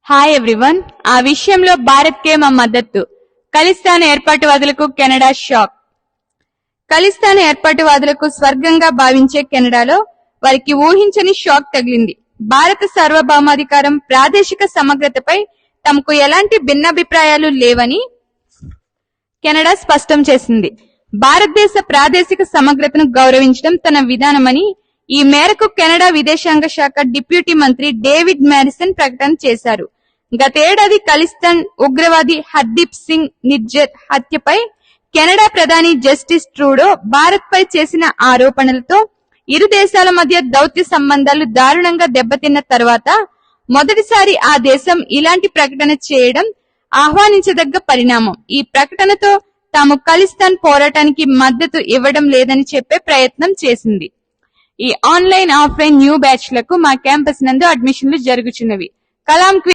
Hi everyone. ఆ విషయంలో భారత్కే మా మద్దతు. ఖలిస్తాన్ ఏర్పాటువాదులకు కెనడా షాక్. ఖలిస్తాన్ ఏర్పాటువాదులకు స్వర్గంగా భావించే కెనడాలో వారికి ఊహించని షాక్ తగిలింది. భారత సార్వభౌమాధికారం, ప్రాదేశిక సమగ్రతపై తమకు ఎలాంటి భిన్నాభిప్రాయాలు లేవని కెనడా స్పష్టం చేసింది. భారతదేశ ప్రాదేశిక సమగ్రతను గౌరవించడం తన విధానమని ఈ మేరకు కెనడా విదేశాంగ శాఖ డిప్యూటీ మంత్రి డేవిడ్ మ్యారిసన్ ప్రకటన చేశారు. గతేడాది ఖలిస్తాన్ ఉగ్రవాది హర్దీప్ సింగ్ నిజ్జర్ హత్యపై కెనడా ప్రధాని జస్టిన్ ట్రూడో భారత్ పై చేసిన ఆరోపణలతో ఇరు దేశాల మధ్య దౌత్య సంబంధాలు దారుణంగా దెబ్బతిన్న తర్వాత మొదటిసారి ఆ దేశం ఇలాంటి ప్రకటన చేయడం ఆహ్వానించదగ్గ పరిణామం. ఈ ప్రకటనతో తాము ఖలిస్తాన్ పోరాటానికి మద్దతు ఇవ్వడం లేదని చెప్పే ప్రయత్నం చేసింది. ఈ ఆన్లైన్, ఆఫ్లైన్ న్యూ బ్యాచ్లకు మా క్యాంపస్ నందు అడ్మిషన్లు జరుగుచున్నవి. కలాం